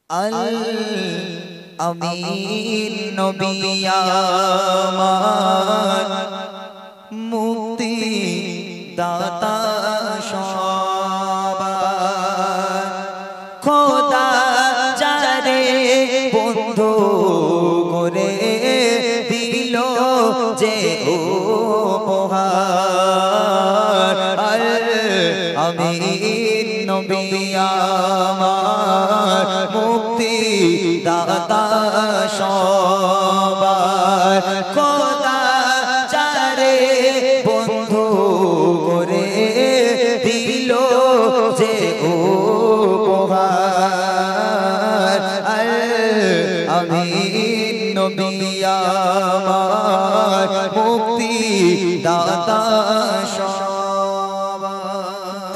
আল আমিন নবী আমার মুক্তি দাতা সবার খোদা যারে বন্ধু করে দিল যে উপহার আল আমিন নবী আমার মুক্তি দাতা সবার খোদা যারে বন্ধু করে দিল যে উপহার আল আমিন নবী আমার মুক্তি দাতা সবার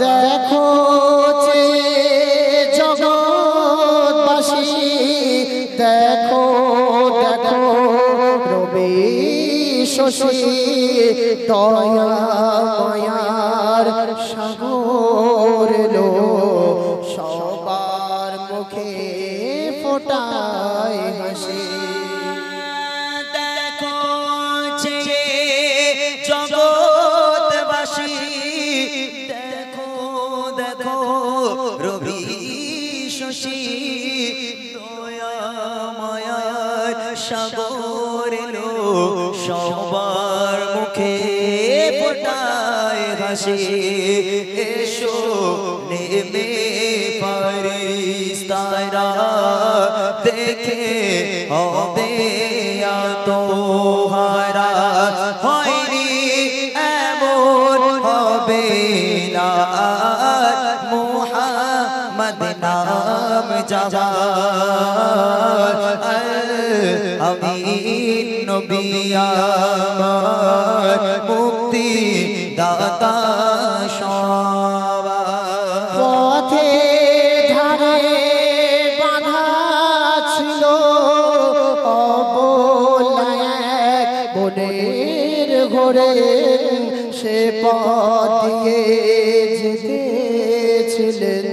দেখো জগৎবাসী দেখো দেখো রবি শশী দয়া মায়ার সাগর লো সবার মুখে ফোটায় হাসি দেখো জগৎবাসী দেখো দেখো রবি শশী দয়া মায়ার সাগর লো সবার মুখে ফোটায় হাসি এসো নেমে ফারিস্তারা দেখে হবে তোহারা হয়নি এমন হবে না মুহাম্মদ নাম জাহার আমিন নবী আমার মুক্তি দাতা সবার পথে ধারে বাঁধা ছিল অবলায় বনের ঘরে সে পথ দিয়ে যেতেছিলেন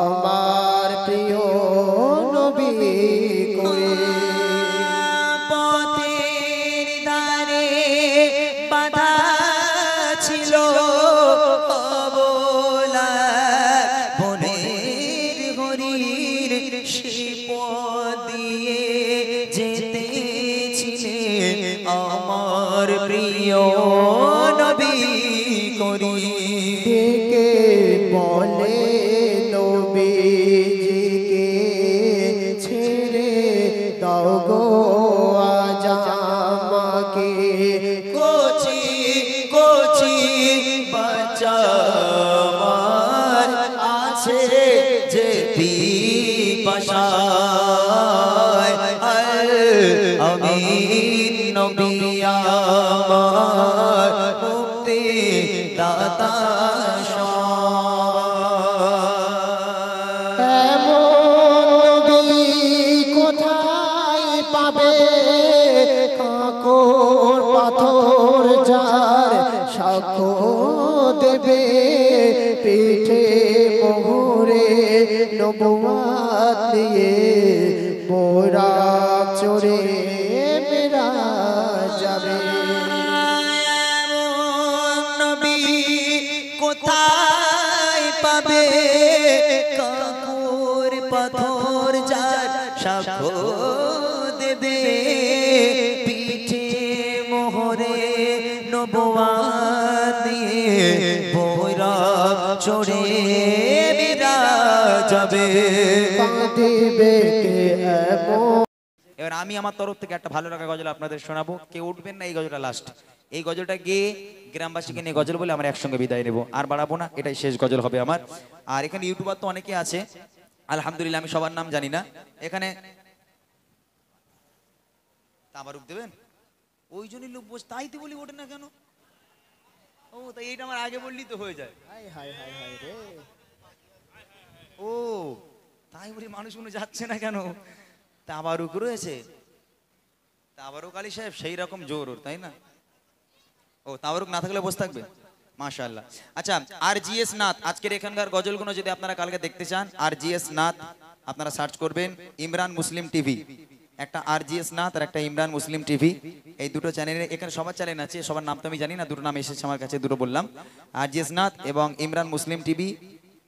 আমার প্রিয় নবী করে পথের ধারে বাঁধা ছিল অবলা বনের হরির সে পথ দিয়ে যেতেছিলেন আমার প্রিয় নবী করি ডেকে বলে নবীজিকে ছেড়ে দাও গো আজ আমাকে কোচি কোচি বাচ্চা আমার আছে যে পিপাসায় আল আমিন নবী আমার মুক্তি দাতা এমন নবী কোথায় পাবে কাকর পাথর যার সাক্ষ্য দেবে পিঠে মোহরে নবুয়াত দিয়ে বোরাক চড়ে মেরা যাবে নবী কোথায় পাবে কাকুর পাথর যার সাক্ষ্য দেবে পিঠে মোহরে নবুয়াত দিয়ে বৈরাগ চড়ে বিরা যাবে কাঁদিবে কে এমন এবার আমি আমার তরফ থেকে একটা ভালো লাগা গজল আপনাদের শোনাবো কেউ উঠবেন না এই গজলটা লাস্ট এই গজলটা গিয়ে গ্রামবাসীকে নিয়ে গজল বলে আমরা একসঙ্গে বিদায় নেব আর বাড়াবো না এটাই শেষ গজল হবে আমার আর এখানে ইউটিউবার তো অনেকে আছে আলহামদুলিল্লাহ আমি সবার নাম জানি না এখানে তাবারুক দেবেন ওই জন্যই লোক বস তাই তো বলি ওঠে না কেন ও তাই এইটা আমার আগে বললি তো হয়ে যায় হায় হায় হায় হায় রে ও তাই বলি মানুষগুলো যাচ্ছে না কেন তাবারুক রয়েছে তাবারুক আলী সাহেব সেই রকম জোর ওর তাই না ও তাবারুক না থাকলে বসে থাকবে মাশাআল্লাহ। আচ্ছা, RGS নাথ, আজকের এখানকার গজলগুলো যদি আপনারা কালকে দেখতে চান, RGS নাথ আপনারা সার্চ করবেন, ইমরান মুসলিম টিভি, একটা RGS নাথ আর একটা ইমরান মুসলিম টিভি, এই দুটো চ্যানেলে, এখানে সবার চ্যানেল আছে, সবার নাম তো আমি জানি না, দুটো নাম এসেছে আমার কাছে, দুটো বললাম, RGS নাথ এবং ইমরান মুসলিম টিভি,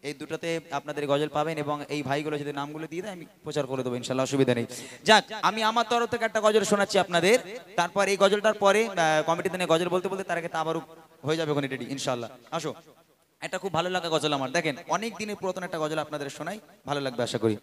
এই দুটোতে আপনাদের গজল পাবেন। এবং এই ভাইগুলো যদি নামগুলো দিয়ে দেয় আমি প্রচার করে দেবো ইনশাল্লাহ, অসুবিধা নেই। যাক, আমি আমার তরফ থেকে একটা গজল শোনাচ্ছি আপনাদের, তারপর এই গজলটার পরে কমিটিতে নিয়ে গজল বলতে বলতে তার আগে তা আবারও হয়ে যাবে ওখানে রেডি ইনশাল্লাহ। আসো, একটা খুব ভালো লাগা গজল আমার, দেখেন অনেক দিনের পুরাতন একটা গজল আপনাদের শোনাই, ভালো লাগবে আশা করি।